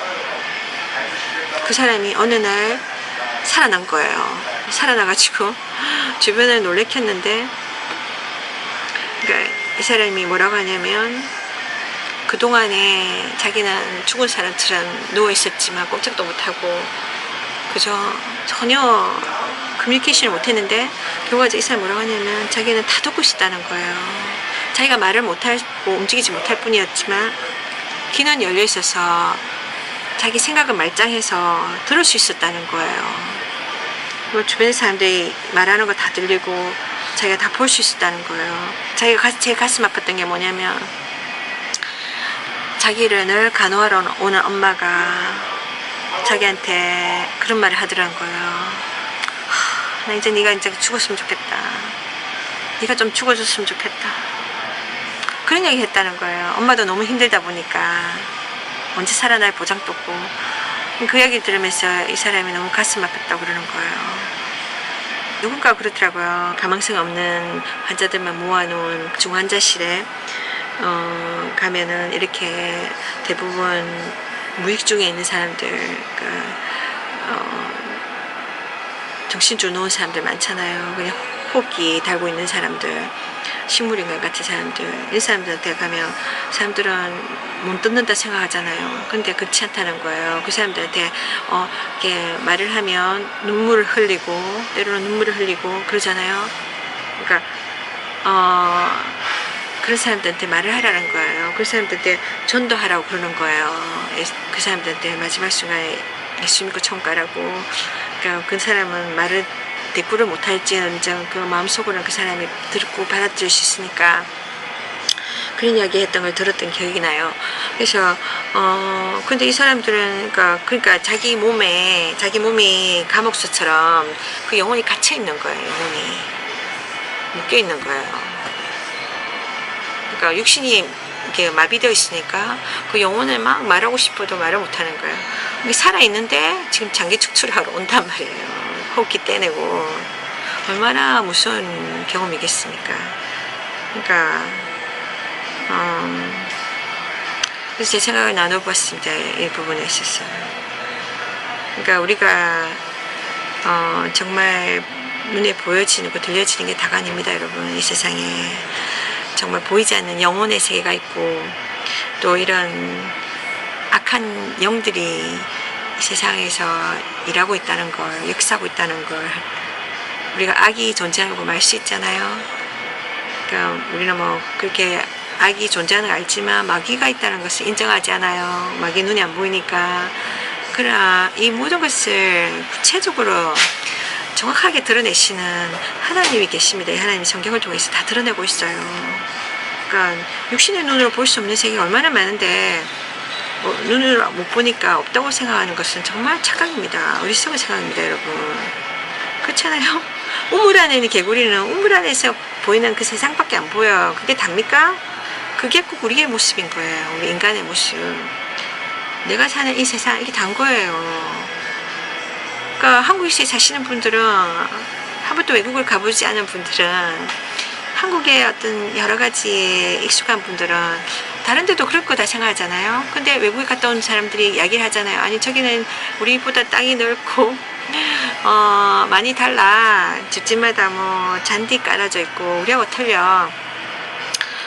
그 사람이 어느 날 살아난 거예요. 살아나가지고 주변을 놀래켰는데, 그러니까 이 사람이 뭐라고 하냐면, 그동안에 자기는 죽은 사람처럼 누워있었지만 꼼짝도 못하고, 그저 전혀 커뮤니케이션을 못했는데, 결과적으로 이 사람이 뭐라고 하냐면 자기는 다 듣고 있었다는 거예요. 자기가 말을 못하고 움직이지 못할 뿐이었지만 귀는 열려 있어서 자기 생각은 말짱해서 들을 수 있었다는 거예요. 뭐 주변 사람들이 말하는 거 다 들리고 자기가 다 볼 수 있었다는 거예요. 자기가 제일 가슴 아팠던 게 뭐냐면, 자기를 늘 간호하러 오는 엄마가 자기한테 그런 말을 하더라는 거예요. 나 이제 네가 이제 죽었으면 좋겠다. 네가 좀 죽어줬으면 좋겠다. 그런 얘기 했다는 거예요. 엄마도 너무 힘들다 보니까 언제 살아날 보장도 없고. 그 이야기 들으면서 이 사람이 너무 가슴 아팠다고 그러는 거예요. 누군가 그렇더라고요. 가망성 없는 환자들만 모아놓은 중환자실에 가면은 이렇게 대부분 무익중에 있는 사람들, 그러니까 정신줄 놓은 사람들 많잖아요. 그냥 호흡기 달고 있는 사람들, 식물인간 같은 사람들, 이 사람들한테 가면 사람들은 못 듣는다 생각하잖아요. 근데 그렇지 않다는 거예요. 그 사람들한테 이렇게 말을 하면 눈물을 흘리고, 때로는 눈물을 흘리고 그러잖아요. 그러니까 그런 사람들한테 말을 하라는 거예요. 그 사람들한테 전도하라고 그러는 거예요. 그 사람들한테 마지막 순간에 예수 믿고 천국 가라고. 그러니까 그 사람은 말을 대꾸를 못할지언정 그 마음속으로는 그 사람이 듣고 받아들일 수 있으니까 그런 이야기 했던 걸 들었던 기억이 나요. 그래서 근데 이 사람들은 그러니까 자기 몸이 감옥소처럼 그 영혼이 갇혀 있는 거예요. 영혼이 묶여 있는 거예요. 그러니까 육신이 이렇게 마비되어 있으니까 그 영혼을 막 말하고 싶어도 말을 못하는 거예요. 살아있는데 지금 장기 축출하러 온단 말이에요. 호흡기 떼내고. 얼마나 무서운 경험이겠습니까. 그러니까 그래서 제 생각을 나눠봤습니다. 이 부분에 있어서. 그러니까 우리가 정말 눈에 보여지는 거 들려지는 게 다가 아닙니다. 여러분. 이 세상에 정말 보이지 않는 영혼의 세계가 있고 또 이런 악한 영들이 이 세상에서 일하고 있다는 걸, 역사하고 있다는 걸 우리가 악이 존재하고 말 수 있잖아요. 그러니까 우리는 뭐 그렇게 악이 존재하는 걸 알지만 마귀가 있다는 것을 인정하지 않아요. 마귀 눈이 안 보이니까. 그러나 이 모든 것을 구체적으로 정확하게 드러내시는 하나님이 계십니다. 하나님이 성경을 통해서 다 드러내고 있어요. 그러니까 육신의 눈으로 볼 수 없는 세계가 얼마나 많은데 눈을 못 보니까 없다고 생각하는 것은 정말 착각입니다. 어리석은 생각입니다. 여러분. 그렇잖아요. 우물 안에 있는 개구리는 우물 안에서 보이는 그 세상밖에 안 보여요. 그게 답니까? 그게 꼭 우리의 모습인 거예요. 우리 인간의 모습. 내가 사는 이 세상 이게 단 거예요. 그러니까 한국에 사시는 분들은 한 번도 외국을 가보지 않은 분들은 한국의 어떤 여러 가지에 익숙한 분들은 다른 데도 그럴 거다 생각하잖아요. 근데 외국에 갔다 온 사람들이 이야기를 하잖아요. 아니 저기는 우리보다 땅이 넓고 많이 달라. 집집마다 뭐 잔디 깔아져 있고 우리하고 틀려.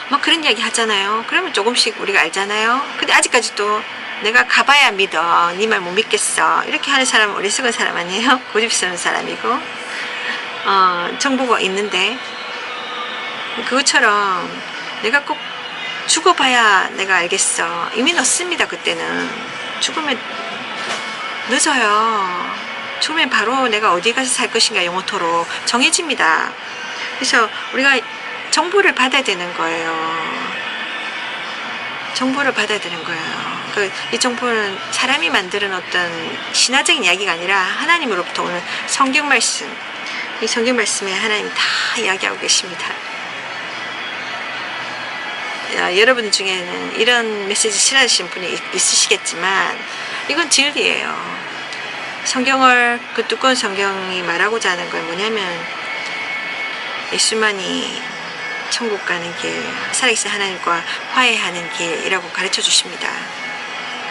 뭐 그런 이야기 하잖아요. 그러면 조금씩 우리가 알잖아요. 근데 아직까지도 내가 가봐야 믿어. 네 말 못 믿겠어. 이렇게 하는 사람은 어리석은 사람 아니에요? 고집스러운 사람이고 정보가 있는데 그것처럼 내가 꼭 죽어봐야 내가 알겠어. 이미 늦습니다. 그때는 죽으면 늦어요. 죽으면 바로 내가 어디 가서 살 것인가 영원토록 정해집니다. 그래서 우리가 정보를 받아야 되는 거예요. 정보를 받아야 되는 거예요. 이 정보는 사람이 만드는 어떤 신화적인 이야기가 아니라 하나님으로부터 오는 성경 말씀. 이 성경 말씀에 하나님 다 이야기하고 계십니다. 여러분 중에는 이런 메시지 싫어하시는 분이 있으시겠지만 이건 진리예요. 성경을 그 두꺼운 성경이 말하고자 하는 건 뭐냐면 예수만이 천국 가는 길, 살아계신 하나님과 화해하는 길이라고 가르쳐 주십니다.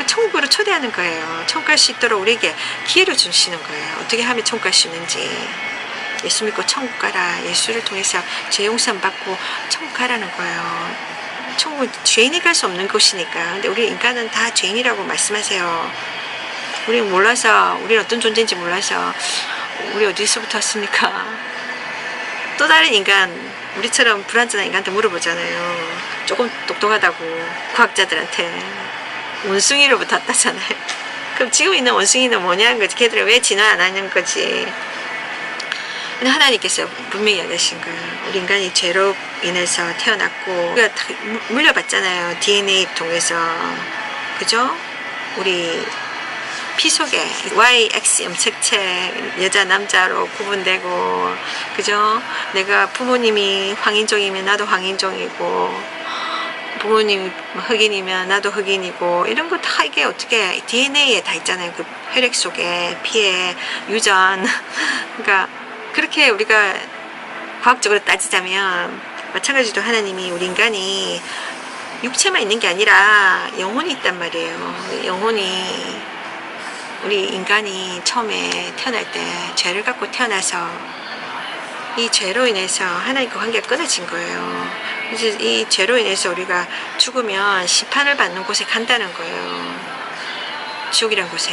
천국으로 초대하는 거예요. 천국 갈 수 있도록 우리에게 기회를 주시는 거예요. 어떻게 하면 천국 갈 수 있는지. 예수 믿고 천국 가라. 예수를 통해서 죄 용서 받고 천국 가라는 거예요. 천국은 죄인이 갈 수 없는 곳이니까. 근데 우리 인간은 다 죄인이라고 말씀하세요. 우리는 몰라서, 우리는 어떤 존재인지 몰라서 우리 어디서부터 왔습니까? 또 다른 인간, 우리처럼 불완전한 인간한테 물어보잖아요. 조금 똑똑하다고 과학자들한테. 원숭이로부터 왔다잖아요. 그럼 지금 있는 원숭이는 뭐냐는 거지. 걔들은 왜 진화 안 하는 거지. 근데 하나님께서 분명히 이야기하신 거예요. 우리 인간이 죄로 인해서 태어났고 우리가 물려봤잖아요. DNA 통해서. 그죠? 우리 피 속에 YX 염색체 여자 남자로 구분되고 그죠? 내가 부모님이 황인종이면 나도 황인종이고 부모님이 흑인이면 나도 흑인이고 이런 거 다 이게 어떻게 DNA에 다 있잖아요. 그 혈액 속에 피에 유전 그러니까 그렇게 우리가 과학적으로 따지자면 마찬가지로 하나님이 우리 인간이 육체만 있는 게 아니라 영혼이 있단 말이에요. 영혼이 우리 인간이 처음에 태어날 때 죄를 갖고 태어나서 이 죄로 인해서 하나님과 관계가 끊어진 거예요. 그래서 이 죄로 인해서 우리가 죽으면 심판을 받는 곳에 간다는 거예요. 지옥이란 곳에.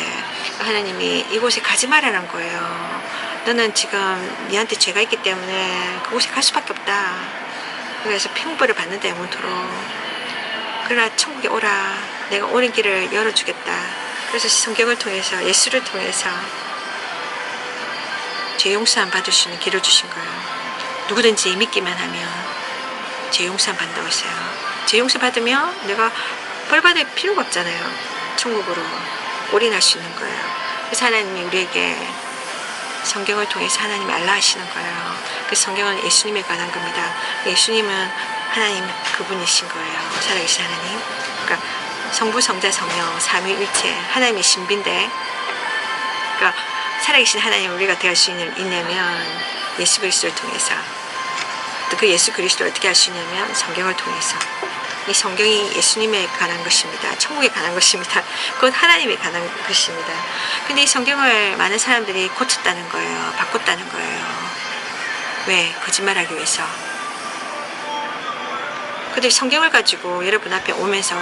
하나님이 이곳에 가지 말라는 거예요. 너는 지금 니한테 죄가 있기 때문에 그곳에 갈 수밖에 없다. 그래서 평벌을 받는다 영원토록. 그러나 천국에 오라. 내가 오는 길을 열어주겠다. 그래서 성경을 통해서 예수를 통해서 죄 용서함 받을 수 있는 길을 주신 거예요. 누구든지 믿기만 하면 죄 용서함 받는다고 했어요. 죄 용서 받으면 내가 벌 받을 필요가 없잖아요. 천국으로 올인할 수 있는 거예요. 그래서 하나님이 우리에게 성경을 통해서 하나님이 알라 하시는 거예요. 그 성경은 예수님에 관한 겁니다. 예수님은 하나님 그분이신 거예요. 살아계신 하나님. 그러니까 성부, 성자, 성령, 삼위일체 하나님의 신비인데, 그러니까 살아계신 하나님 우리가 대할 수 있냐면 예수 그리스도를 통해서. 또 그 예수 그리스도를 어떻게 할 수 있냐면 성경을 통해서. 이 성경이 예수님에 관한 것입니다. 천국에 관한 것입니다. 그건 하나님에 관한 것입니다. 근데 이 성경을 많은 사람들이 고쳤다는 거예요. 바꿨다는 거예요. 왜? 거짓말하기 위해서. 근데 성경을 가지고 여러분 앞에 오면서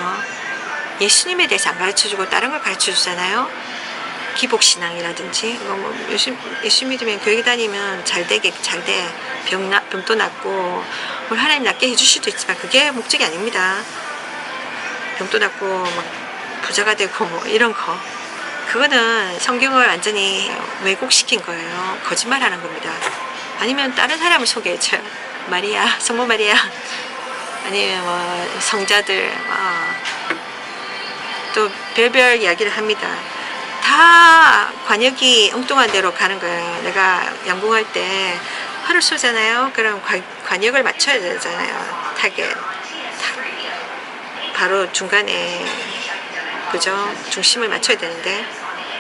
예수님에 대해서 안 가르쳐주고 다른 걸 가르쳐주잖아요. 기복신앙이라든지 뭐 예수 믿으면 교회 다니면 잘 돼. 병도 낫고 뭘 하나님 낫게 해줄 수도 있지만 그게 목적이 아닙니다. 병도 낫고 막 부자가 되고 뭐 이런 거, 그거는 성경을 완전히 왜곡시킨 거예요. 거짓말하는 겁니다. 아니면 다른 사람을 소개해줘요. 마리아, 성모 마리아, 아니면 뭐 성자들, 또 별별 이야기를 합니다. 다 관역이 엉뚱한 대로 가는 거예요. 내가 양궁할 때 활을 쏘잖아요. 그럼 관역을 맞춰야 되잖아요. 타겟. 바로 중간에, 그죠? 중심을 맞춰야 되는데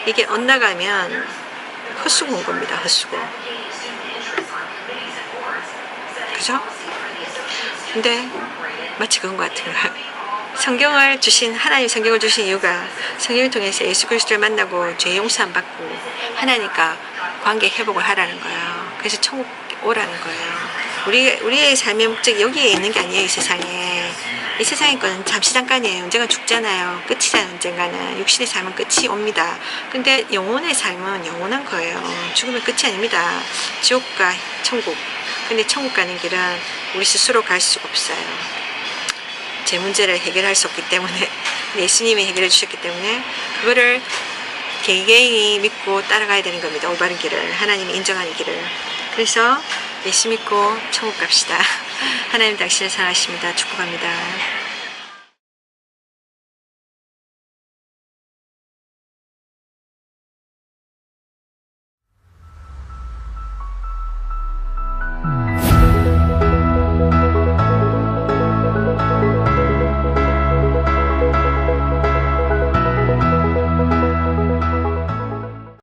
이게 엇나가면 헛수고 온 겁니다. 헛수고. 그죠? 근데 마치 그런 것 같은 거예요. 성경을 주신, 하나님 성경을 주신 이유가 성경을 통해서 예수 그리스도를 만나고 죄 용서함 받고 하나님과 관계 회복을 하라는 거예요. 그래서 천국 오라는 거예요. 우리의 삶의 목적이 여기에 있는 게 아니에요. 이 세상에. 이 세상의 건 잠시 잠깐이에요. 언젠가 죽잖아요. 끝이잖아요. 언젠가는. 육신의 삶은 끝이 옵니다. 근데 영혼의 삶은 영원한 거예요. 죽으면 끝이 아닙니다. 지옥과 천국. 근데 천국 가는 길은 우리 스스로 갈 수가 없어요. 제 문제를 해결할 수 없기 때문에, 예수님이 해결해 주셨기 때문에 그거를 개개인이 믿고 따라가야 되는 겁니다. 올바른 길을, 하나님이 인정하는 길을. 그래서 예수 믿고 천국 갑시다. 하나님 당신을 사랑하십니다. 축복합니다.